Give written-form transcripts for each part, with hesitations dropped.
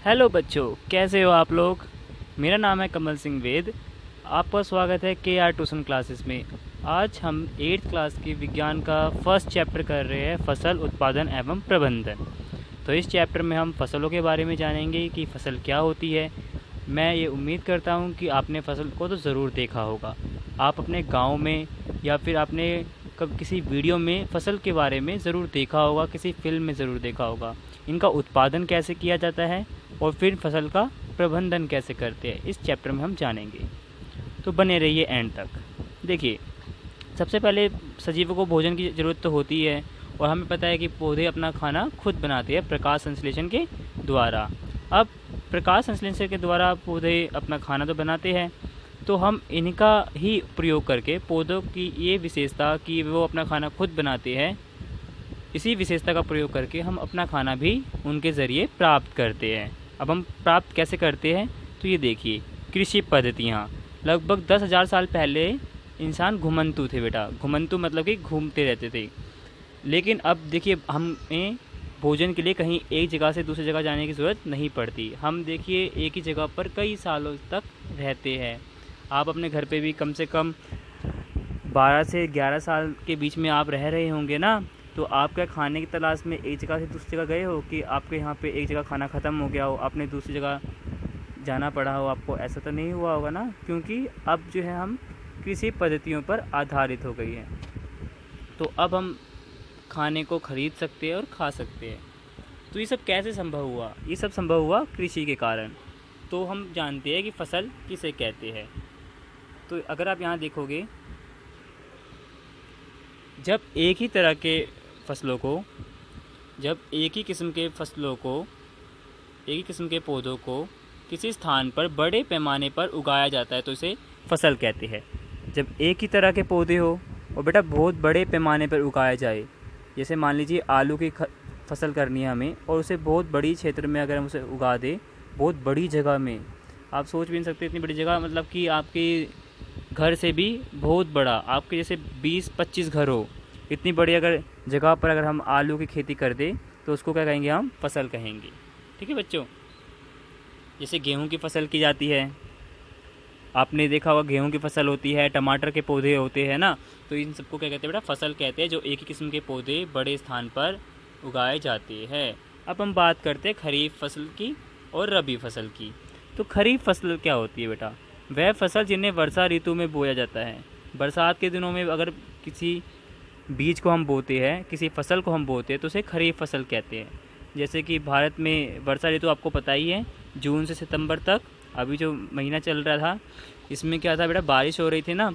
Hello बच्चों, कैसे हो आप लोग। मेरा नाम है कमल सिंह वेद। आपका स्वागत है के आर ट्यूशन क्लासेस में। आज हम 8th क्लास की विज्ञान का फर्स्ट चैप्टर कर रहे हैं, फसल उत्पादन एवं प्रबंधन। तो इस चैप्टर में हम फसलों के बारे में जानेंगे कि फसल क्या होती है। मैं ये उम्मीद करता हूँ कि आपने फसल को तो ज़रूर देखा होगा। आप अपने गांव में या फिर आपने कब किसी वीडियो में फसल के बारे में ज़रूर देखा होगा, किसी फिल्म में ज़रूर देखा होगा। इनका उत्पादन कैसे किया जाता है और फिर फसल का प्रबंधन कैसे करते हैं, इस चैप्टर में हम जानेंगे। तो बने रहिए एंड तक। देखिए, सबसे पहले सजीवों को भोजन की ज़रूरत तो होती है और हमें पता है कि पौधे अपना खाना खुद बनाते हैं प्रकाश संश्लेषण के द्वारा। अब प्रकाश संश्लेषण के द्वारा पौधे अपना खाना तो बनाते हैं, तो हम इनका ही प्रयोग करके पौधों की ये विशेषता कि वो अपना खाना खुद बनाते हैं, इसी विशेषता का प्रयोग करके हम अपना खाना भी उनके ज़रिए प्राप्त करते हैं। अब हम प्राप्त कैसे करते हैं, तो ये देखिए, कृषि पद्धतियाँ। लगभग 10,000 साल पहले इंसान घुमंतू थे बेटा। घुमंतू मतलब कि घूमते रहते थे। लेकिन अब देखिए, हमें भोजन के लिए कहीं एक जगह से दूसरी जगह जाने की ज़रूरत नहीं पड़ती। हम देखिए एक ही जगह पर कई सालों तक रहते हैं। आप अपने घर पे भी कम से कम 12 से 11 साल के बीच में आप रह रहे होंगे ना। तो आप क्या खाने की तलाश में एक जगह से दूसरी जगह गए हो कि आपके यहाँ पे एक जगह खाना ख़त्म हो गया हो, आपने दूसरी जगह जाना पड़ा हो आपको? ऐसा तो नहीं हुआ होगा ना, क्योंकि अब जो है हम कृषि पद्धतियों पर आधारित हो गई हैं। तो अब हम खाने को ख़रीद सकते हैं और खा सकते हैं। तो ये सब कैसे संभव हुआ? ये सब संभव हुआ कृषि के कारण। तो हम जानते हैं कि फसल किसे कहते हैं। तो अगर आप यहाँ देखोगे, जब एक ही तरह के फसलों को, जब एक ही किस्म के फसलों को, एक ही किस्म के पौधों को किसी स्थान पर बड़े पैमाने पर उगाया जाता है तो इसे फसल कहते हैं। जब एक ही तरह के पौधे हो और बेटा बहुत बड़े पैमाने पर उगाया जाए, जैसे मान लीजिए आलू की फसल करनी है हमें और उसे बहुत बड़ी क्षेत्र में अगर हम उसे उगा दें, बहुत बड़ी जगह में, आप सोच भी नहीं सकते इतनी बड़ी जगह, मतलब कि आपके घर से भी बहुत बड़ा, आपके जैसे 20-25 घर हो, इतनी बड़ी अगर जगह पर अगर हम आलू की खेती कर दें तो उसको क्या कहेंगे? हम फसल कहेंगे। ठीक है बच्चों। जैसे गेहूं की फसल की जाती है, आपने देखा होगा गेहूं की फसल होती है, टमाटर के पौधे होते हैं ना, तो इन सबको क्या कहते हैं बेटा? फसल कहते हैं, जो एक ही किस्म के पौधे बड़े स्थान पर उगाए जाते हैं। अब हम बात करते हैं खरीफ फसल की और रबी फसल की। तो खरीफ फसल क्या होती है बेटा? वह फसल जिन्हें वर्षा ऋतु में बोया जाता है। बरसात के दिनों में अगर किसी बीज को हम बोते हैं, किसी फसल को हम बोते हैं, तो उसे खरीफ फसल कहते हैं। जैसे कि भारत में वर्षा ऋतु आपको पता ही है, जून से सितंबर तक। अभी जो महीना चल रहा था इसमें क्या था बेटा? बारिश हो रही थी ना,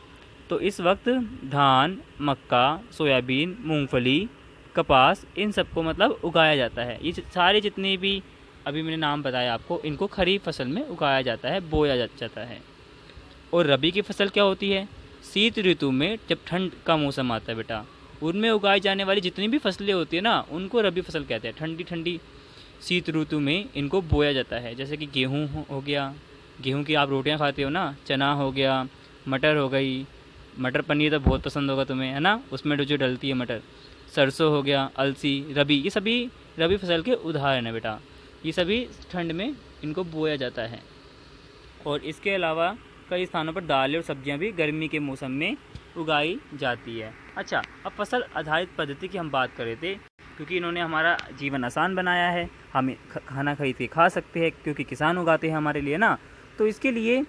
तो इस वक्त धान, मक्का, सोयाबीन, मूंगफली, कपास, इन सबको मतलब उगाया जाता है। ये सारे जितने भी अभी मैंने नाम बताया आपको, इनको खरीफ फसल में उगाया जाता है, बोया जाता है। और रबी की फसल क्या होती है? शीत ऋतु में जब ठंड का मौसम आता है बेटा, उनमें उगाई जाने वाली जितनी भी फसलें होती है ना, उनको रबी फसल कहते हैं। ठंडी ठंडी शीत ऋतु में इनको बोया जाता है। जैसे कि गेहूँ हो गया, गेहूँ की आप रोटियां खाते हो ना, चना हो गया, मटर हो गई, मटर पनीर तो बहुत पसंद होगा तुम्हें, है ना, उसमें जो डलती है मटर, सरसों हो गया, अलसी, रबी, ये सभी रबी फसल के उदाहरण है बेटा। ये सभी ठंड में इनको बोया जाता है। और इसके अलावा कई स्थानों पर दालें और सब्जियां भी गर्मी के मौसम में उगाई जाती है। अच्छा, अब फसल आधारित पद्धति की हम बात कर रहे थे, क्योंकि इन्होंने हमारा जीवन आसान बनाया है। हम खाना खरीद के खा सकते हैं क्योंकि किसान उगाते हैं हमारे लिए ना। तो इसके लिए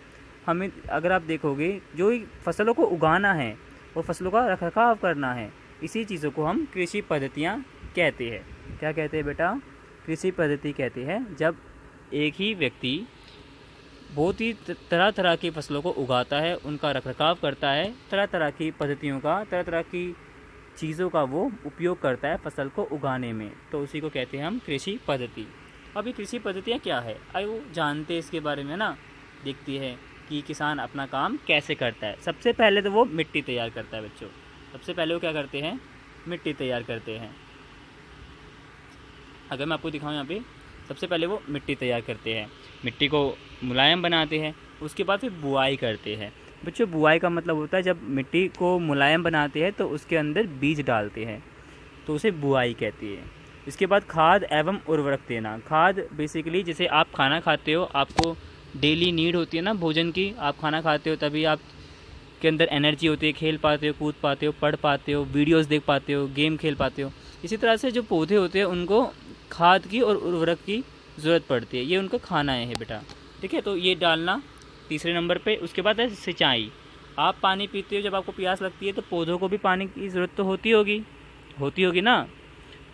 हमें, अगर आप देखोगे, जो फसलों को उगाना है और फसलों का रखरखाव करना है, इसी चीज़ों को हम कृषि पद्धतियाँ कहते हैं। क्या कहते हैं बेटा? कृषि पद्धति कहते हैं। जब एक ही व्यक्ति बहुत ही तरह तरह की फसलों को उगाता है, उनका रखरखाव करता है, तरह तरह की पद्धतियों का, तरह तरह की चीज़ों का वो उपयोग करता है फसल को उगाने में, तो उसी को कहते हैं हम कृषि पद्धति। अब ये कृषि पद्धतियाँ क्या है, आइए जानते हैं इसके बारे में ना। देखती है कि किसान अपना काम कैसे करता है। सबसे पहले तो वो मिट्टी तैयार करता है बच्चों। सबसे पहले वो क्या करते हैं? मिट्टी तैयार करते हैं। अगर मैं आपको दिखाऊं यहाँ पे, सबसे पहले वो मिट्टी तैयार करते हैं, मिट्टी को मुलायम बनाते हैं, उसके बाद फिर बुआई करते हैं। बच्चों, बुआई का मतलब होता है जब मिट्टी को मुलायम बनाते हैं तो उसके अंदर बीज डालते हैं, तो उसे बुआई कहती है। इसके बाद खाद एवं उर्वरक देना। खाद बेसिकली जैसे आप खाना खाते हो, आपको डेली नीड होती है ना भोजन की, आप खाना खाते हो तभी आप के अंदर एनर्जी होती है, खेल पाते हो, कूद पाते हो, पढ़ पाते हो, वीडियोस देख पाते हो, गेम खेल पाते हो। इसी तरह से जो पौधे होते हैं उनको खाद की और उर्वरक की ज़रूरत पड़ती है, ये उनका खाना है बेटा। ठीक है, तो ये डालना तीसरे नंबर पे। उसके बाद है सिंचाई। आप पानी पीते हो, जब आपको प्यास लगती है तो पौधों को भी पानी की ज़रूरत तो होती होगी ना,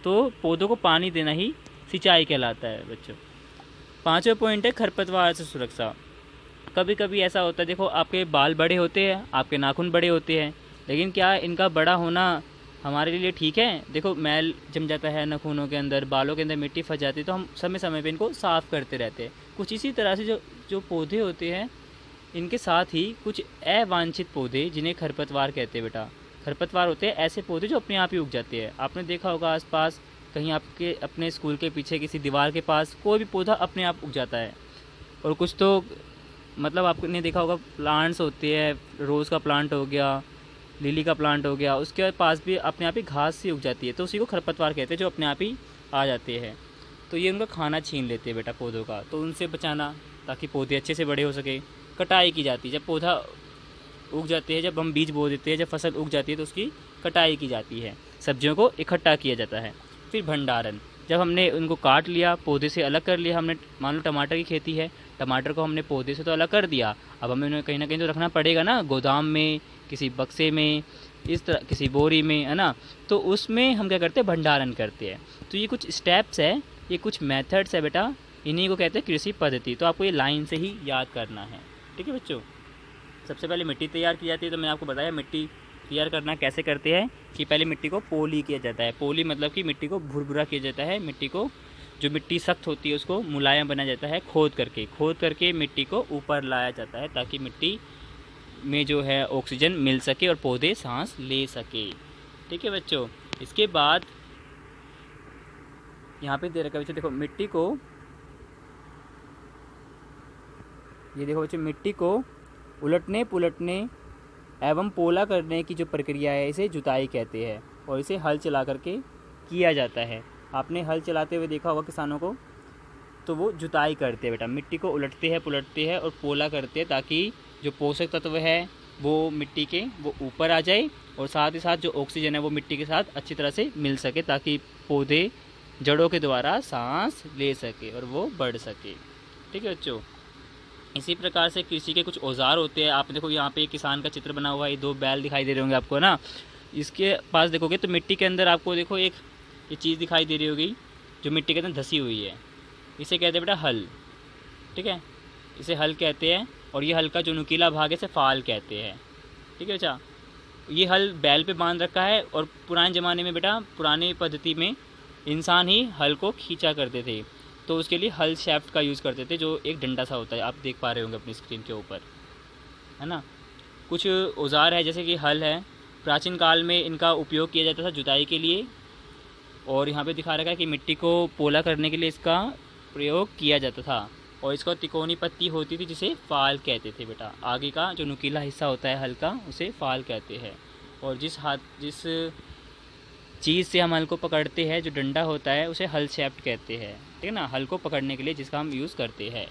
तो पौधों को पानी देना ही सिंचाई कहलाता है बच्चों। पाँचवा पॉइंट है खरपतवार से सुरक्षा। कभी कभी ऐसा होता है, देखो आपके बाल बड़े होते हैं, आपके नाखून बड़े होते हैं, लेकिन क्या इनका बड़ा होना हमारे लिए ठीक है? देखो मैल जम जाता है नाखूनों के अंदर, बालों के अंदर मिट्टी फंस जाती है, तो हम समय समय पे इनको साफ़ करते रहते हैं। कुछ इसी तरह से जो पौधे होते हैं, इनके साथ ही कुछ अवांछित पौधे जिन्हें खरपतवार कहते हैं बेटा। खरपतवार होते हैं ऐसे पौधे जो अपने आप ही उग जाते हैं। आपने देखा होगा आसपास कहीं आपके अपने स्कूल के पीछे किसी दीवार के पास कोई भी पौधा अपने आप उग जाता है। और कुछ तो मतलब आपने देखा होगा प्लांट्स होते हैं, रोज़ का प्लांट हो गया, लिली का प्लांट हो गया, उसके पास भी अपने आप ही घास सी उग जाती है, तो उसी को खरपतवार कहते हैं, जो अपने आप ही आ जाते हैं। तो ये उनका खाना छीन लेते हैं बेटा पौधों का, तो उनसे बचाना ताकि पौधे अच्छे से बड़े हो सके। कटाई की जाती है, जब पौधा उग जाते हैं, जब हम बीज बो देते हैं, जब फसल उग जाती है तो उसकी कटाई की जाती है। सब्जियों को इकट्ठा किया जाता है। फिर भंडारण, जब हमने उनको काट लिया, पौधे से अलग कर लिया, हमने मान लो टमाटर की खेती है, टमाटर को हमने पौधे से तो अलग कर दिया, अब हमें उन्हें कहीं ना कहीं तो रखना पड़ेगा ना, गोदाम में, किसी बक्से में, इस तरह किसी बोरी में, है ना। तो उसमें हम क्या करते हैं, भंडारण करते हैं। तो ये कुछ स्टेप्स है, ये कुछ मेथड्स है बेटा, इन्हीं को कहते हैं कृषि पद्धति। तो आपको ये लाइन से ही याद करना है। ठीक है बच्चों, सबसे पहले मिट्टी तैयार की जाती है। तो मैंने आपको बताया मिट्टी तैयार करना कैसे करते हैं, कि पहले मिट्टी को पोली किया जाता है। पोली मतलब कि मिट्टी को भुरभुरा किया जाता है। मिट्टी को, जो मिट्टी सख्त होती है उसको मुलायम बनाया जाता है, खोद करके मिट्टी को ऊपर लाया जाता है, ताकि मिट्टी में जो है ऑक्सीजन मिल सके और पौधे सांस ले सके। ठीक है बच्चों, इसके बाद यहाँ पे दे रखा है बच्चों, देखो मिट्टी को, ये देखो बच्चों, मिट्टी को उलटने पुलटने एवं पोला करने की जो प्रक्रिया है, इसे जुताई कहते हैं, और इसे हल चला करके किया जाता है। आपने हल चलाते हुए देखा होगा किसानों को, तो वो जुताई करते हैं बेटा, मिट्टी को उलटते हैं पुलटते हैं और पोला करते हैं, ताकि जो पोषक तत्व है वो मिट्टी के वो ऊपर आ जाए, और साथ ही साथ जो ऑक्सीजन है वो मिट्टी के साथ अच्छी तरह से मिल सके, ताकि पौधे जड़ों के द्वारा सांस ले सके और वो बढ़ सके। ठीक है बच्चों, इसी प्रकार से कृषि के कुछ औजार होते हैं। आप देखो यहाँ पे एक किसान का चित्र बना हुआ है, 2 बैल दिखाई दे रहे होंगे आपको ना। इसके पास देखोगे तो मिट्टी के अंदर आपको देखो एक ये चीज़ दिखाई दे रही होगी, जो मिट्टी के अंदर धसी हुई है, इसे कहते हैं बेटा हल। ठीक है, इसे हल कहते हैं, और ये हल का जो नुकीला भाग है इसे फाल कहते हैं। ठीक है बच्चा, ये हल बैल पे बांध रखा है, और पुराने ज़माने में बेटा, पुरानी पद्धति में इंसान ही हल को खींचा करते थे, तो उसके लिए हल शैफ्ट का यूज़ करते थे, जो एक डंडा सा होता है, आप देख पा रहे होंगे अपनी स्क्रीन के ऊपर, है ना। कुछ औजार है जैसे कि हल है, प्राचीन काल में इनका उपयोग किया जाता था जुताई के लिए, और यहाँ पे दिखा रखा है कि मिट्टी को पोला करने के लिए इसका प्रयोग किया जाता था, और इसका तिकोनी पत्ती होती थी जिसे फाल कहते थे बेटा। आगे का जो नुकीला हिस्सा होता है हल का, उसे फाल कहते हैं, और जिस चीज़ से हम हल को पकड़ते हैं, जो डंडा होता है, उसे हल शैफ्ट कहते हैं। ठीक है ना, हल को पकड़ने के लिए जिसका हम यूज़ करते हैं,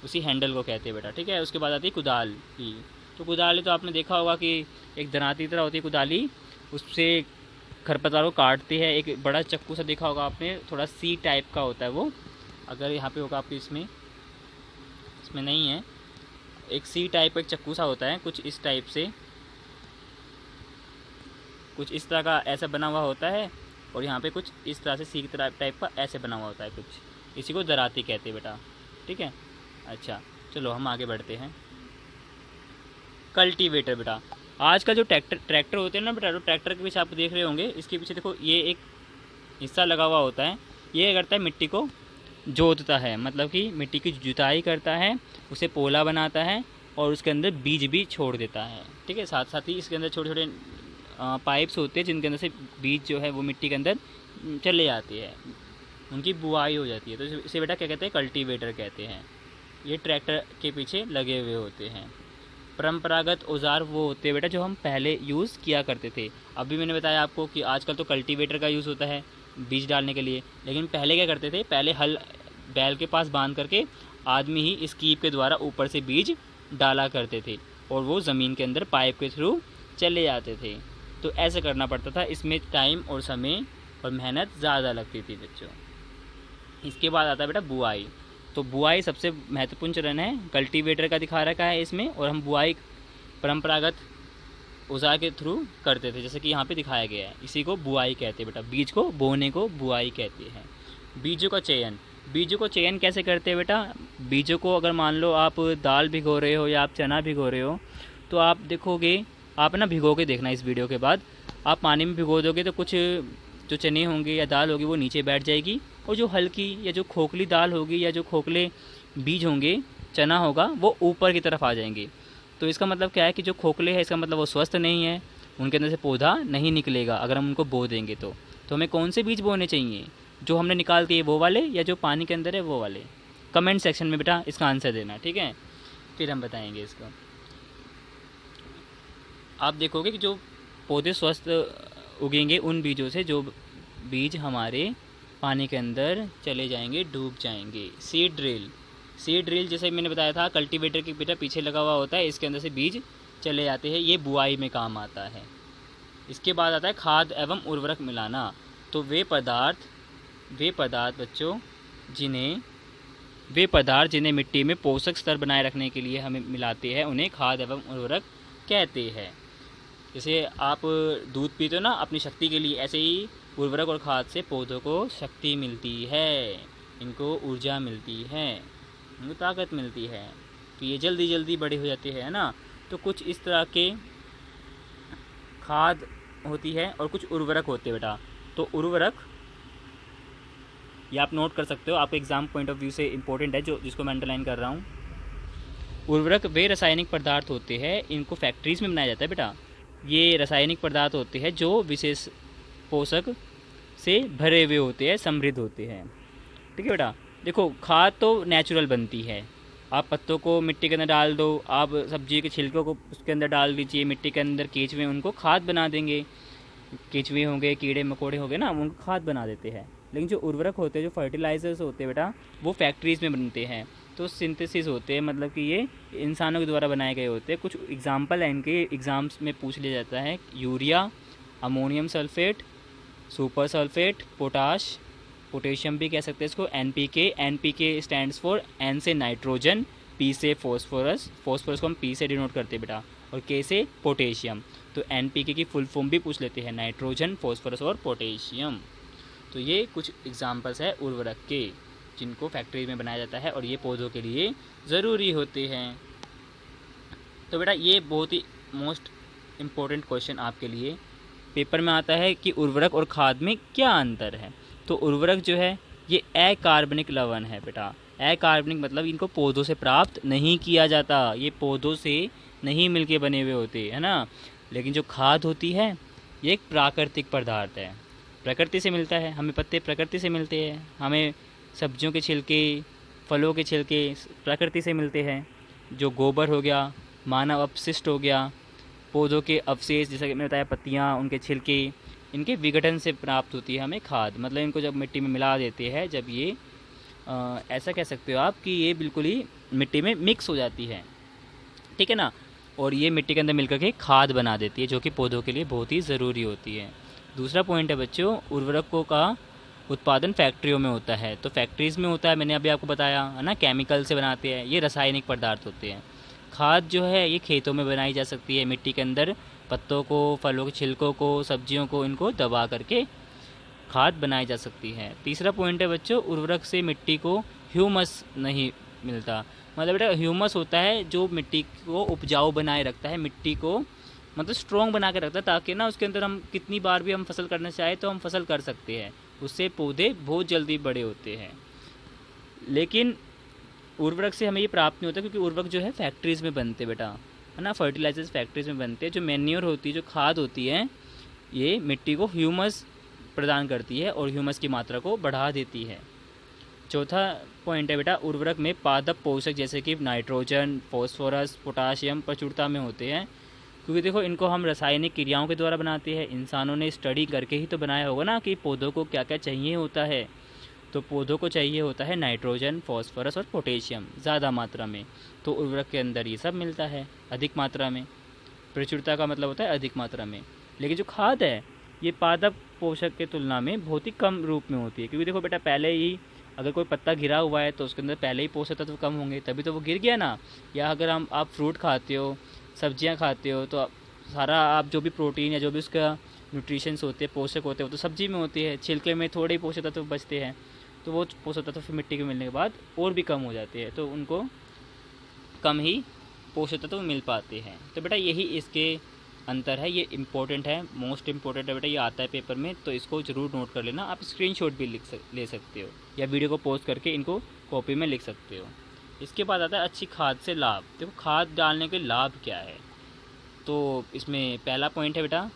उसी हैंडल को कहते हैं बेटा। ठीक है, उसके बाद आती है कुदाली। तो कुदाली तो आपने देखा होगा कि एक दराती तरह होती है कुदाली, उससे खरपतवार को काटते हैं। एक बड़ा चक्कू सा देखा होगा आपने, थोड़ा सी टाइप का होता है वो, अगर यहाँ पे होगा आपके, इसमें नहीं है, एक सी टाइप का एक चक्कू सा होता है, कुछ इस टाइप से, कुछ इस तरह का ऐसा बना हुआ होता है, और यहाँ पे कुछ इस तरह से सी टाइप का ऐसे बना हुआ होता है कुछ, इसी को दराती कहते हैं बेटा। ठीक है, अच्छा चलो हम आगे बढ़ते हैं। कल्टीवेटर बेटा, आज का जो ट्रैक्टर होते हैं ना बेटा, तो ट्रैक्टर के पीछे आप देख रहे होंगे, इसके पीछे देखो ये एक हिस्सा लगा हुआ होता है, ये करता है मिट्टी को जोतता है, मतलब कि मिट्टी की जुताई करता है, उसे पोला बनाता है, और उसके अंदर बीज भी छोड़ देता है। ठीक है, साथ साथ ही इसके अंदर छोटे छोटे पाइप्स होते हैं, जिनके अंदर से बीज जो है वो मिट्टी के अंदर चले जाती है, उनकी बुआई हो जाती है। तो इसे बेटा क्या कहते हैं, कल्टीवेटर कहते हैं। ये ट्रैक्टर के पीछे लगे हुए होते हैं। परंपरागत औजार वो होते हैं बेटा जो हम पहले यूज़ किया करते थे। अभी मैंने बताया आपको कि आजकल तो कल्टीवेटर का यूज़ होता है, बीज डालने के लिए। लेकिन पहले क्या करते थे, पहले हल बैल के पास बांध करके आदमी ही इस कीप के द्वारा ऊपर से बीज डाला करते थे और वो ज़मीन के अंदर पाइप के थ्रू चले जाते थे। तो ऐसे करना पड़ता था, इसमें टाइम और समय और मेहनत ज़्यादा लगती थी बच्चों। इसके बाद आता है बेटा बुआई। तो बुआई सबसे महत्वपूर्ण चरण है, कल्टीवेटर का दिखा रखा है इसमें, और हम बुआई परंपरागत औजार के थ्रू करते थे, जैसे कि यहाँ पे दिखाया गया है। इसी को बुआई कहते हैं बेटा, बीज को बोने को बुआई कहते हैं। बीजों का चयन, बीजों को चयन कैसे करते हैं बेटा? बीजों को अगर मान लो आप दाल भिगो रहे हो या आप चना भिगो रहे हो, तो आप देखोगे, आप ना भिगो के देखना इस वीडियो के बाद, आप पानी में भिगो दोगे तो कुछ जो चने होंगे या दाल होगी वो नीचे बैठ जाएगी, और जो हल्की या जो खोखली दाल होगी या जो खोखले बीज होंगे, चना होगा, वो ऊपर की तरफ आ जाएंगे। तो इसका मतलब क्या है कि जो खोखले हैं, इसका मतलब वो स्वस्थ नहीं है, उनके अंदर से पौधा नहीं निकलेगा अगर हम उनको बो देंगे तो हमें कौन से बीज बोने चाहिए? जो हमने निकाल दिए वो वाले, या जो पानी के अंदर है वो वाले? कमेंट सेक्शन में बेटा इसका आंसर देना, ठीक है? फिर हम बताएंगे इसको। आप देखोगे कि जो पौधे स्वस्थ उगेंगे उन बीजों से, जो बीज हमारे पानी के अंदर चले जाएंगे, डूब जाएंगे। सीड ड्रिल, सीड ड्रिल जैसे मैंने बताया था, कल्टीवेटर के बेटा पीछे लगा हुआ होता है, इसके अंदर से बीज चले जाते हैं, ये बुआई में काम आता है। इसके बाद आता है खाद एवं उर्वरक मिलाना। तो वे पदार्थ बच्चों जिन्हें मिट्टी में पोषक स्तर बनाए रखने के लिए हमें मिलाते हैं, उन्हें खाद एवं उर्वरक कहते हैं। जैसे आप दूध पीते हो ना अपनी शक्ति के लिए, ऐसे ही उर्वरक और खाद से पौधों को शक्ति मिलती है, इनको ऊर्जा मिलती है, इनको ताकत मिलती है, तो ये जल्दी जल्दी बड़े हो जाते हैं, है ना। तो कुछ इस तरह के खाद होती है और कुछ उर्वरक होते हैं बेटा। तो उर्वरक ये आप नोट कर सकते हो, आपके एग्जाम पॉइंट ऑफ व्यू से इंपॉर्टेंट है, जिसको मैं अंडरलाइन कर रहा हूँ। उर्वरक वे रासायनिक पदार्थ होते हैं, इनको फैक्ट्रीज में बनाया जाता है बेटा। ये रासायनिक पदार्थ होते हैं जो विशेष पोषक से भरे हुए होते हैं, समृद्ध होते हैं, ठीक है बेटा। देखो खाद तो नेचुरल बनती है, आप पत्तों को मिट्टी के अंदर डाल दो, आप सब्जी के छिलकों को उसके अंदर डाल दीजिए मिट्टी के अंदर, केंचुए उनको खाद बना देंगे, केंचुए होंगे, कीड़े मकोड़े होंगे ना, उनको खाद बना देते हैं। लेकिन जो उर्वरक होते हैं, जो फर्टिलाइजर्स होते हैं बेटा, वो फैक्ट्रीज़ में बनते हैं, तो सिंथेसिस होते हैं, मतलब कि ये इंसानों के द्वारा बनाए गए होते हैं। कुछ एग्जाम्पल है इनके, एग्ज़ाम्स में पूछ लिया जाता है, urea, ammonium sulphate, super sulphate, potassium भी कह सकते हैं इसको, एनपीके स्टैंड्स फॉर एन से नाइट्रोजन, पी से फॉस्फोरस को हम पी से डिनोट करते हैं बेटा, और के से पोटेशियम। तो एनपीके की फुल फॉर्म भी पूछ लेते हैं, नाइट्रोजन, फॉस्फोरस और पोटेशियम। तो ये कुछ एग्जाम्पल्स है उर्वरक के, जिनको फैक्ट्री में बनाया जाता है और ये पौधों के लिए ज़रूरी होते हैं। तो बेटा ये बहुत ही मोस्ट इम्पोर्टेंट क्वेश्चन आपके लिए पेपर में आता है कि उर्वरक और खाद में क्या अंतर है। तो उर्वरक जो है ये अकार्बनिक लवण है बेटा। अकार्बनिक मतलब इनको पौधों से प्राप्त नहीं किया जाता, ये पौधों से नहीं मिलके बने हुए होते, है ना। लेकिन जो खाद होती है ये एक प्राकृतिक पदार्थ है, प्रकृति से मिलता है, हमें पत्ते प्रकृति से मिलते हैं, हमें सब्जियों के छिलके, फलों के छिलके प्रकृति से मिलते हैं। जो गोबर हो गया, मानव अपशिष्ट हो गया, पौधों के अवशेष जैसा कि मैंने बताया, पत्तियाँ, उनके छिलके, इनके विघटन से प्राप्त होती है हमें खाद। मतलब इनको जब मिट्टी में मिला देते हैं, जब ये ऐसा कह सकते हो आप कि ये बिल्कुल ही मिट्टी में मिक्स हो जाती है, ठीक है ना, और ये मिट्टी के अंदर मिलकर के खाद बना देती है, जो कि पौधों के लिए बहुत ही ज़रूरी होती है। दूसरा पॉइंट है बच्चों, उर्वरकों का उत्पादन फैक्ट्रियों में होता है। तो फैक्ट्रीज़ में होता है, मैंने अभी आपको बताया है ना, केमिकल से बनाते हैं, ये रासायनिक पदार्थ होते हैं। खाद जो है ये खेतों में बनाई जा सकती है, मिट्टी के अंदर पत्तों को, फलों के छिलकों को, सब्जियों को, इनको दबा करके खाद बनाई जा सकती है। तीसरा पॉइंट है बच्चों, उर्वरक से मिट्टी को ह्यूमस नहीं मिलता। मतलब बेटा ह्यूमस होता है जो मिट्टी को उपजाऊ बनाए रखता है, मिट्टी को मतलब स्ट्रॉन्ग बना के रखता है, ताकि ना उसके अंदर हम कितनी बार भी हम फसल करना चाहें तो हम फसल कर सकते हैं, उससे पौधे बहुत जल्दी बड़े होते हैं। लेकिन उर्वरक से हमें ये प्राप्त नहीं होता, क्योंकि उर्वरक जो है फैक्ट्रीज़ में बनते बेटा, है ना, फर्टिलाइजर्स फैक्ट्रीज में बनते हैं। जो मैन्योर होती है, जो खाद होती है, ये मिट्टी को ह्यूमस प्रदान करती है और ह्यूमस की मात्रा को बढ़ा देती है। चौथा पॉइंट है बेटा, उर्वरक में पादप पोषक जैसे कि नाइट्रोजन, फॉस्फोरस, पोटाशियम प्रचुरता में होते हैं। क्योंकि देखो इनको हम रासायनिक क्रियाओं के द्वारा बनाते हैं, इंसानों ने स्टडी करके ही तो बनाया होगा ना कि पौधों को क्या क्या चाहिए होता है। तो पौधों को चाहिए होता है नाइट्रोजन, फॉस्फोरस और पोटेशियम ज़्यादा मात्रा में। तो उर्वरक के अंदर ये सब मिलता है अधिक मात्रा में। प्रचुरता का मतलब होता है अधिक मात्रा में। लेकिन जो खाद है ये पादप पोषक के तुलना में बहुत ही कम रूप में होती है। क्योंकि देखो बेटा, पहले ही अगर कोई पत्ता गिरा हुआ है तो उसके अंदर पहले ही पोषक तत्व कम होंगे, तभी तो वो गिर गया ना। या अगर आप फ्रूट खाते हो, सब्जियां खाते हो, तो सारा आप जो भी प्रोटीन या जो भी उसका न्यूट्रिशंस होते हैं, पोषक होते हैं, वो तो सब्जी में होती है। छिलके में थोड़े ही पोषक तत्व बचते हैं, तो वो पोषक तत्व फिर मिट्टी के मिलने के बाद और भी कम हो जाते हैं, तो उनको कम ही पोषक तत्व मिल पाते हैं। तो बेटा यही इसके अंतर है, ये इम्पोर्टेंट है, मोस्ट इम्पोर्टेंट है बेटा, ये आता है पेपर में, तो इसको ज़रूर नोट कर लेना। आप स्क्रीनशॉट भी ले सकते हो या वीडियो को पॉज करके इनको कॉपी में लिख सकते हो। इसके बाद आता है अच्छी खाद से लाभ। देखो खाद डालने के लाभ क्या है, तो इसमें पहला पॉइंट है बेटा,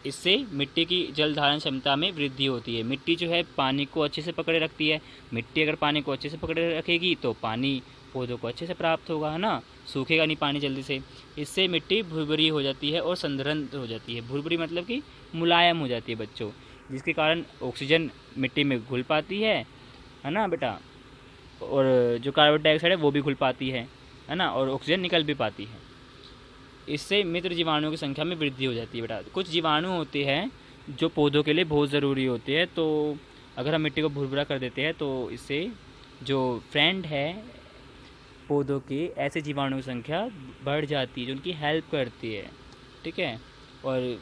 इससे मिट्टी की जल धारण क्षमता में वृद्धि होती है। मिट्टी जो है पानी को अच्छे से पकड़े रखती है। मिट्टी अगर पानी को अच्छे से पकड़े रखेगी तो पानी पौधों को अच्छे से प्राप्त होगा, है ना, सूखेगा नहीं पानी जल्दी से। इससे मिट्टी भुरभुरी हो जाती है और संघनन हो जाती है। भुरभुरी मतलब कि मुलायम हो जाती है बच्चों, जिसके कारण ऑक्सीजन मिट्टी में घुल पाती है ना बेटा, और जो कार्बन डाइऑक्साइड है वो भी घुल पाती है ना, और ऑक्सीजन निकल भी पाती है। इससे मित्र जीवाणुओं की संख्या में वृद्धि हो जाती है बेटा। कुछ जीवाणु होते हैं जो पौधों के लिए बहुत ज़रूरी होते हैं, तो अगर हम मिट्टी को भुरभुरा कर देते हैं तो इससे जो फ्रेंड है पौधों के, ऐसे जीवाणुओं की संख्या बढ़ जाती है जो उनकी हेल्प करती है, ठीक है। और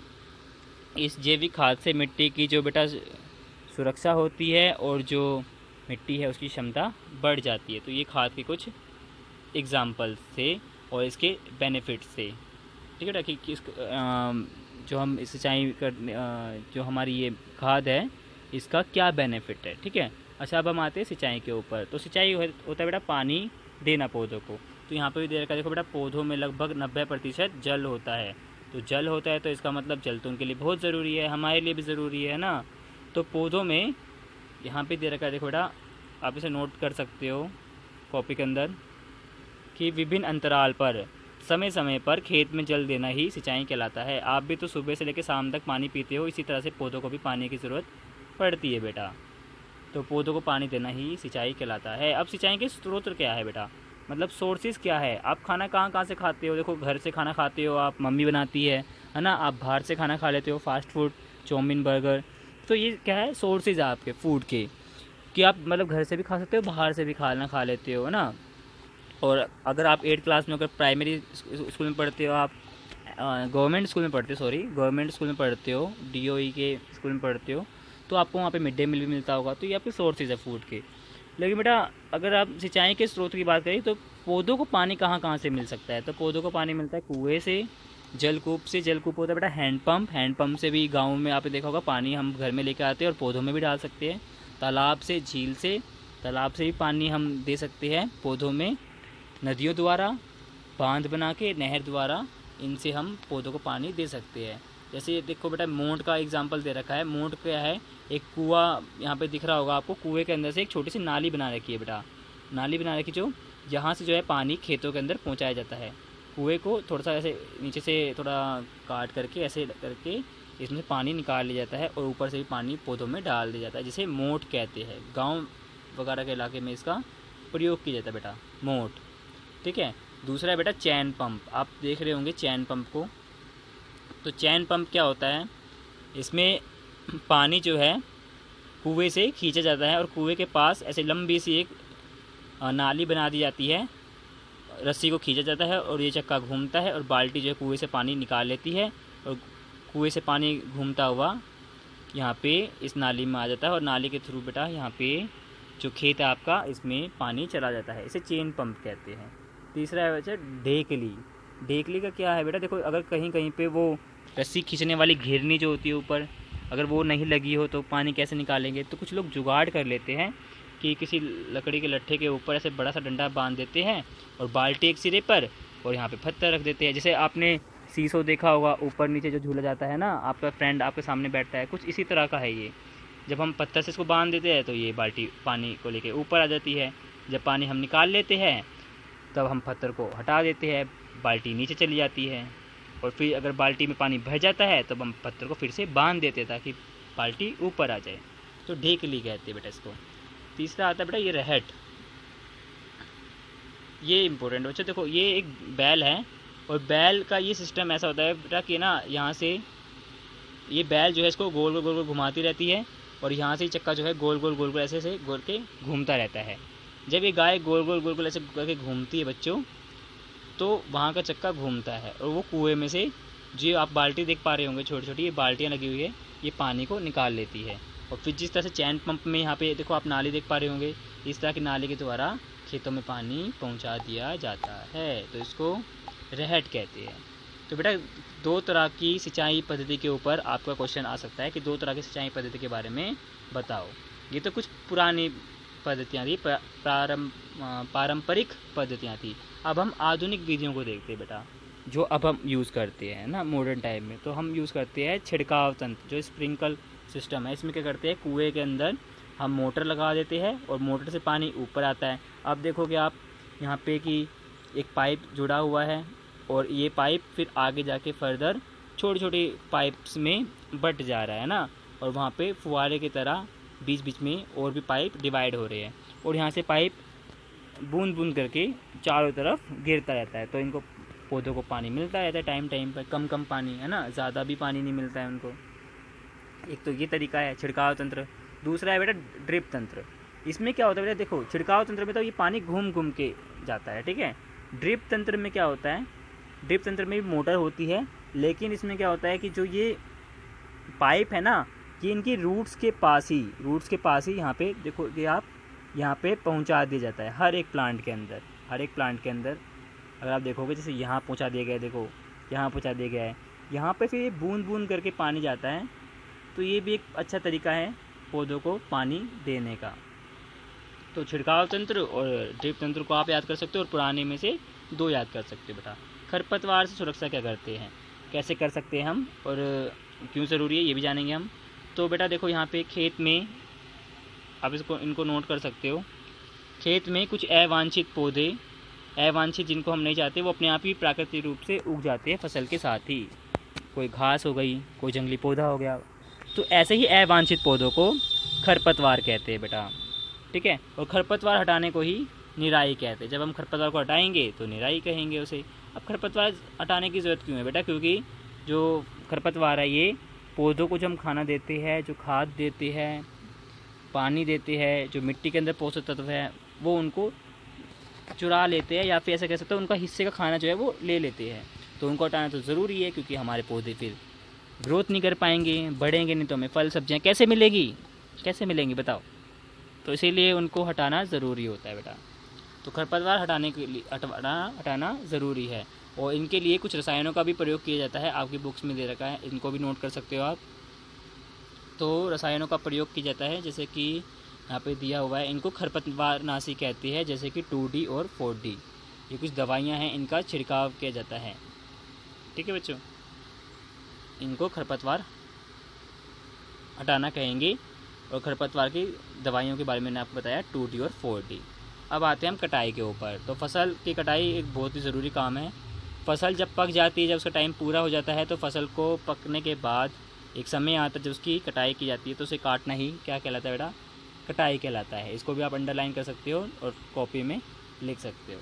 इस जैविक खाद से मिट्टी की जो बेटा सुरक्षा होती है और जो मिट्टी है उसकी क्षमता बढ़ जाती है। तो ये खाद के कुछ एग्जाम्पल्स थे और इसके बेनिफिट्स से, ठीक है बेटा, कि किस जो हम इस सिंचाई कर जो हमारी ये खाद है इसका क्या बेनिफिट है, ठीक है। अच्छा, अब हम आते हैं सिंचाई के ऊपर। तो सिंचाई होता है बेटा पानी देना पौधों को। तो यहाँ पे भी दे रखा है, देखो बेटा, पौधों में लगभग 90% जल होता है। तो जल होता है तो इसका मतलब जल तो उनके लिए बहुत ज़रूरी है, हमारे लिए भी ज़रूरी है ना। तो पौधों में यहाँ पे दे रखा है, देखो बेटा, आप इसे नोट कर सकते हो कॉपी के अंदर, कि विभिन्न अंतराल पर समय समय पर खेत में जल देना ही सिंचाई कहलाता है। आप भी तो सुबह से लेकर शाम तक पानी पीते हो, इसी तरह से पौधों को भी पानी की ज़रूरत पड़ती है बेटा। तो पौधों को पानी देना ही सिंचाई कहलाता है। अब सिंचाई के स्रोत क्या है बेटा, मतलब सोर्सेज क्या है। आप खाना कहाँ से खाते हो, देखो घर से खाना खाते हो, आप मम्मी बनाती है ना। आप बाहर से खाना खा लेते हो, फास्ट फूड, चाउमीन, बर्गर। तो ये क्या है, सोर्सेज आपके फूड के, कि आप मतलब घर से भी खा सकते हो, बाहर से भी खाना खा लेते हो ना। और अगर आप 8th क्लास में अगर प्राइमरी स्कूल में पढ़ते हो, आप गवर्नमेंट स्कूल में पढ़ते हो, गवर्नमेंट स्कूल में पढ़ते हो, DOE के स्कूल में पढ़ते हो, तो आपको वहाँ पे मिड डे मील भी मिलता होगा। तो ये आपके सोर्सेज है फूड के। लेकिन बेटा अगर आप सिंचाई के स्रोत की बात करें तो पौधों को पानी कहाँ से मिल सकता है। तो पौधों को पानी मिलता है कुएँ से, जलकूप से। जलकूप होता है बेटा हैंडपम्प से भी गाँव में आपने देखा होगा पानी हम घर में लेकर आते हैं और पौधों में भी डाल सकते हैं। तालाब से, झील से, तालाब से भी पानी हम दे सकते हैं पौधों में। नदियों द्वारा, बांध बना के, नहर द्वारा, इनसे हम पौधों को पानी दे सकते हैं। जैसे देखो बेटा, मोंट का एग्जांपल दे रखा है। मोंट क्या है, एक कुआं यहाँ पे दिख रहा होगा आपको। कुएं के अंदर से एक छोटी सी नाली बना रखी है बेटा, नाली बना रखी जो यहाँ से जो है पानी खेतों के अंदर पहुँचाया जाता है। कुएं को थोड़ा सा ऐसे नीचे से थोड़ा काट करके ऐसे करके इसमें से पानी निकाल लिया जाता है और ऊपर से भी पानी पौधों में डाल दिया जाता है, जिसे मोट कहते हैं। गाँव वगैरह के इलाके में इसका प्रयोग किया जाता है बेटा, मोट, ठीक है। दूसरा है बेटा चैन पंप। आप देख रहे होंगे चैन पंप को। तो चैन पंप क्या होता है, इसमें पानी जो है कुएं से खींचा जाता है और कुएं के पास ऐसे लंबी सी एक नाली बना दी जाती है, रस्सी को खींचा जाता है और ये चक्का घूमता है और बाल्टी जो है कुएं से पानी निकाल लेती है और कुएं से पानी घूमता हुआ यहाँ पे इस नाली में आ जाता है और नाली के थ्रू बेटा यहाँ पे जो खेत है आपका, इसमें पानी चला जाता है। इसे चेन पंप कहते हैं। तीसरा है वैसे ढेकली। ढेकली का क्या है बेटा, देखो अगर कहीं कहीं पे वो रस्सी खींचने वाली घिरनी जो होती है ऊपर, अगर वो नहीं लगी हो तो पानी कैसे निकालेंगे। तो कुछ लोग जुगाड़ कर लेते हैं कि किसी लकड़ी के लट्ठे के ऊपर ऐसे बड़ा सा डंडा बांध देते हैं और बाल्टी एक सिरे पर और यहाँ पे पत्थर रख देते हैं। जैसे आपने सीसो देखा होगा, ऊपर नीचे जो झूला जाता है ना, आपका फ्रेंड आपके सामने बैठता है, कुछ इसी तरह का है ये। जब हम पत्थर से इसको बांध देते हैं तो ये बाल्टी पानी को लेके ऊपर आ जाती है। जब पानी हम निकाल लेते हैं तब हम पत्थर को हटा देते हैं, बाल्टी नीचे चली जाती है, और फिर अगर बाल्टी में पानी भर जाता है तो हम पत्थर को फिर से बांध देते हैं ताकि बाल्टी ऊपर आ जाए। तो ढेकली कहते हैं बेटा इसको। तीसरा आता है बेटा ये रहट। ये इम्पोर्टेंट बच्चों, देखो ये एक बैल है, और बैल का ये सिस्टम ऐसा होता है बेटा कि ना यहाँ से ये बैल जो है इसको गोल गोल गोल गोल घुमाती रहती है, और यहाँ से चक्का जो है गोल गोल गोल गोल ऐसे ऐसे गोल के घूमता रहता है। जब ये गाय गोल गोल गोल गोल ऐसे करके घूमती है बच्चों, तो वहाँ का चक्का घूमता है, और वो कुएं में से जो आप बाल्टी देख पा रहे होंगे छोटी छोटी ये बाल्टियाँ लगी हुई है, ये पानी को निकाल लेती है। और फिर जिस तरह से चैन पंप में यहाँ पे देखो आप नाली देख पा रहे होंगे, इस तरह की नाली के द्वारा खेतों में पानी पहुँचा दिया जाता है, तो इसको रहट कहते हैं। तो बेटा दो तरह की सिंचाई पद्धति के ऊपर आपका क्वेश्चन आ सकता है कि दो तरह की सिंचाई पद्धति के बारे में बताओ। ये तो कुछ पुरानी पद्धतियाँ थी, पारंपरिक पद्धतियाँ थी। अब हम आधुनिक विधियों को देखते हैं बेटा, जो अब हम यूज़ करते हैं ना मॉडर्न टाइम में। तो हम यूज़ करते हैं छिड़काव तंत्र, जो स्प्रिंकल सिस्टम है। इसमें क्या करते हैं, कुएं के अंदर हम मोटर लगा देते हैं और मोटर से पानी ऊपर आता है। अब देखोगे आप यहाँ पे कि एक पाइप जुड़ा हुआ है, और ये पाइप फिर आगे जाके फर्दर छोटी छोटी पाइप्स में बट जा रहा है ना, और वहाँ पे फुहारे की तरह बीच बीच में और भी पाइप डिवाइड हो रहे हैं, और यहाँ से पाइप बूंद बूंद करके चारों तरफ गिरता रहता है। तो इनको पौधों को पानी मिलता रहता है टाइम टाइम पर, कम कम पानी है ना, ज़्यादा भी पानी नहीं मिलता है उनको। एक तो ये तरीका है छिड़काव तंत्र। दूसरा है बेटा ड्रिप तंत्र। इसमें क्या होता है बेटा, देखो छिड़काव तंत्र में तो ये पानी घूम घूम के जाता है, ठीक है। ड्रिप तंत्र में क्या होता है, ड्रिप तंत्र में भी मोटर होती है, लेकिन इसमें क्या होता है कि जो ये पाइप है ना, ये इनकी रूट्स के पास ही यहाँ पे देखो कि आप यहाँ पे पहुँचा दिया जाता है हर एक प्लांट के अंदर। अगर आप देखोगे जैसे यहाँ पहुँचा दिया गया है, देखो यहाँ पहुँचा दिया गया है, यहाँ पे फिर ये बूंद बूंद करके पानी जाता है। तो ये भी एक अच्छा तरीका है पौधों को पानी देने का। तो छिड़काव तंत्र और ड्रिप तंत्र को आप याद कर सकते हो, और पुराने में से दो याद कर सकते हो बेटा। खरपतवार से सुरक्षा क्या करते हैं, कैसे कर सकते हैं हम, और क्यों ज़रूरी है ये भी जानेंगे हम। तो बेटा देखो यहाँ पे खेत में आप इनको नोट कर सकते हो। खेत में कुछ अवांछित पौधे, अवांछित जिनको हम नहीं चाहते, वो अपने आप ही प्राकृतिक रूप से उग जाते हैं फसल के साथ ही। कोई घास हो गई, कोई जंगली पौधा हो गया, तो ऐसे ही अवांछित पौधों को खरपतवार कहते हैं बेटा, ठीक है। और खरपतवार हटाने को ही निराई कहते हैं। जब हम खरपतवार को हटाएंगे तो निराई कहेंगे उसे। अब खरपतवार हटाने की ज़रूरत क्यों है बेटा, क्योंकि जो खरपतवार है ये पौधों को जो हम खाना देते हैं, जो खाद देते हैं, पानी देते हैं, जो मिट्टी के अंदर पोषक तत्व है वो उनको चुरा लेते हैं, या फिर ऐसा कह सकते हैं उनका हिस्से का खाना जो है वो ले लेते हैं। तो उनको हटाना तो ज़रूरी है, क्योंकि हमारे पौधे फिर ग्रोथ नहीं कर पाएंगे, बढ़ेंगे नहीं, तो हमें फल सब्जियाँ कैसे मिलेंगी बताओ। तो इसीलिए उनको हटाना ज़रूरी होता है बेटा। तो खरपतवार हटाने के लिए हटाना ज़रूरी है, और इनके लिए कुछ रसायनों का भी प्रयोग किया जाता है, आपकी बुक्स में दे रखा है, इनको भी नोट कर सकते हो आप। तो रसायनों का प्रयोग किया जाता है, जैसे कि यहाँ पे दिया हुआ है, इनको खरपतवारनाशी कहती है, जैसे कि 2D और 4D। ये कुछ दवाइयाँ हैं, इनका छिड़काव किया जाता है, ठीक है बच्चों। इनको खरपतवार हटाना कहेंगे, और खरपतवार की दवाइयों के बारे में मैंने आपको बताया 2D और 4D। अब आते हैं हम कटाई के ऊपर। तो फसल की कटाई एक बहुत ही ज़रूरी काम है। फसल जब पक जाती है, जब उसका टाइम पूरा हो जाता है, तो फसल को पकने के बाद एक समय आता है जब उसकी कटाई की जाती है, तो उसे काटना ही क्या कहलाता है बेटा, कटाई कहलाता है। इसको भी आप अंडरलाइन कर सकते हो और कॉपी में लिख सकते हो।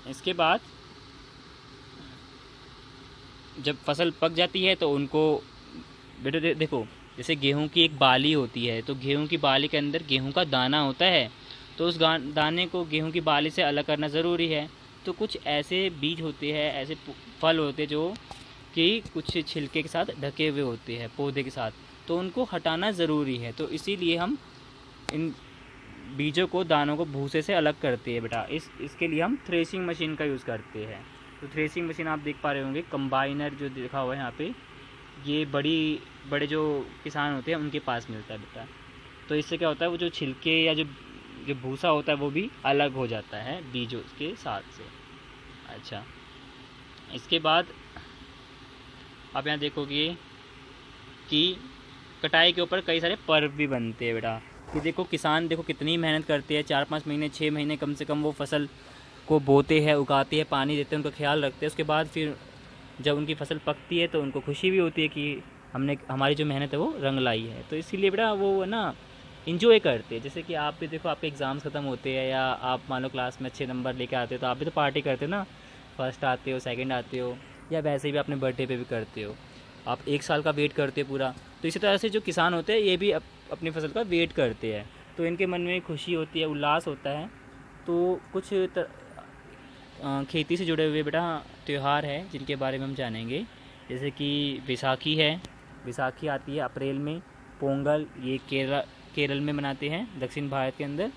इसके बाद जब फसल पक जाती है तो उनको बेटा देखो, जैसे गेहूं की एक बाली होती है, तो गेहूं की बाली के अंदर गेहूं का दाना होता है, तो उस दाने को गेहूं की बाली से अलग करना ज़रूरी है। तो कुछ ऐसे बीज होते हैं, ऐसे फल होते हैं जो कि कुछ छिलके के साथ ढके हुए होते हैं पौधे के साथ, तो उनको हटाना ज़रूरी है। तो इसीलिए हम इन बीजों को, दानों को भूसे से अलग करते हैं बेटा। इसके लिए हम थ्रेसिंग मशीन का यूज़ करते हैं। तो थ्रेसिंग मशीन आप देख पा रहे होंगे, कंबाइनर जो लिखा हुआ है यहाँ पे, ये बड़े जो किसान होते हैं उनके पास मिलता है बेटा। तो इससे क्या होता है, वो जो छिलके या जो भूसा होता है वो भी अलग हो जाता है बीजों के साथ से। अच्छा, इसके बाद आप यहाँ देखोगे कि कटाई के ऊपर कई सारे पर्व भी बनते हैं बेटा। कि देखो किसान देखो कितनी मेहनत करते हैं, 4-5 महीने 6 महीने कम से कम वो फसल को बोते हैं, उगाते हैं, पानी देते हैं, उनका ख्याल रखते हैं। उसके बाद फिर जब उनकी फसल पकती है तो उनको खुशी भी होती है कि हमारी जो मेहनत है वो रंग लाई है। तो इसीलिए बेटा वो ना इन्जॉय करते हैं। जैसे कि आप भी देखो, आपके एग्ज़ाम्स ख़त्म होते हैं या आप मान लो क्लास में अच्छे नंबर लेके आते हो तो आप भी तो पार्टी करते हो ना, फर्स्ट आते हो, सेकंड आते हो, या वैसे भी अपने बर्थडे पे भी करते हो। आप 1 साल का वेट करते हो पूरा। तो इसी तरह से जो किसान होते हैं ये भी अपनी फसल का वेट करते हैं। तो इनके मन में खुशी होती है, उल्लास होता है। तो कुछ खेती से जुड़े हुए बेटा त्यौहार है जिनके बारे में हम जानेंगे। जैसे कि बैसाखी है, बैसाखी आती है अप्रैल में। पोंगल ये केरल में मनाते हैं, दक्षिण भारत के अंदर।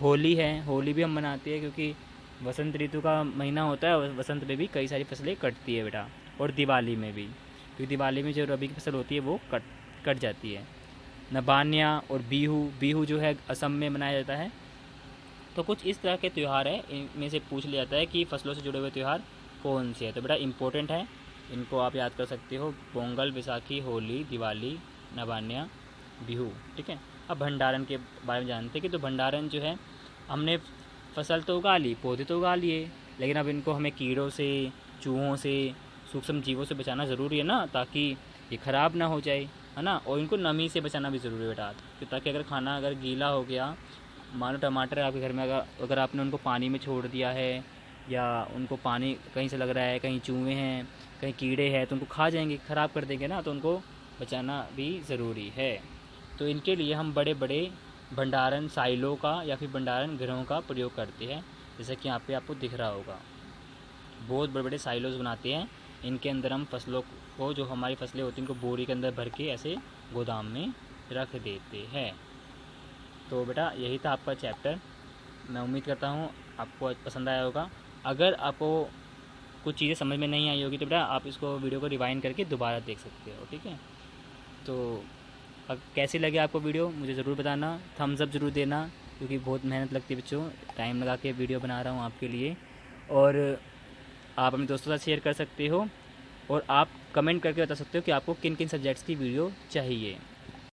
होली है, होली भी हम मनाते हैं क्योंकि वसंत ऋतु का महीना होता है, वसंत में भी कई सारी फसलें कटती है बेटा। और दिवाली में भी, क्योंकि दिवाली में जो रबी की फसल होती है वो कट जाती है। नबान्या और बिहू जो है असम में मनाया जाता है। तो कुछ इस तरह के त्यौहार है, इनमें से पूछ लिया जाता है कि फसलों से जुड़े हुए त्यौहार कौन से हैं। तो बेटा इम्पोर्टेंट है, इनको आप याद कर सकते हो। पोंगल, बैसाखी, होली, दिवाली, नबान्या, बिहू। ठीक है। अब भंडारण के बारे में जानते हैं कि तो भंडारण जो है, हमने फसल तो उगा ली, पौधे तो उगा लिए, लेकिन अब इनको हमें कीड़ों से, चूहों से, सूक्ष्म जीवों से बचाना ज़रूरी है ना, ताकि ये ख़राब ना हो जाए, है ना। और इनको नमी से बचाना भी ज़रूरी है बेटा, ताकि अगर खाना अगर गीला हो गया, मान लो टमाटर आपके घर में अगर आपने उनको पानी में छोड़ दिया है, या उनको पानी कहीं से लग रहा है, कहीं चूहे हैं, कहीं कीड़े हैं, तो उनको खा जाएंगे, ख़राब कर देंगे ना, तो उनको बचाना भी ज़रूरी है। तो इनके लिए हम बड़े बड़े भंडारण साइलों का या फिर भंडारण गृहों का प्रयोग करते हैं। जैसे कि यहाँ पे आपको दिख रहा होगा, बहुत बड़े बड़े साइलोज बनाते हैं। इनके अंदर हम फसलों को, जो हमारी फसलें होती हैं, उनको बोरी के अंदर भर के ऐसे गोदाम में रख देते हैं। तो बेटा यही था आपका चैप्टर। मैं उम्मीद करता हूँ आपको पसंद आया होगा। अगर आपको कुछ चीज़ें समझ में नहीं आई होगी तो बेटा आप इसको वीडियो को रिवाइंड करके दोबारा देख सकते हो। ठीक है। तो अब कैसी लगे आपको वीडियो मुझे ज़रूर बताना, थम्स अप ज़रूर देना, क्योंकि बहुत मेहनत लगती है बच्चों, टाइम लगा के वीडियो बना रहा हूँ आपके लिए। और आप अपने दोस्तों के साथ शेयर कर सकते हो, और आप कमेंट करके बता सकते हो कि आपको किन किन सब्जेक्ट्स की वीडियो चाहिए।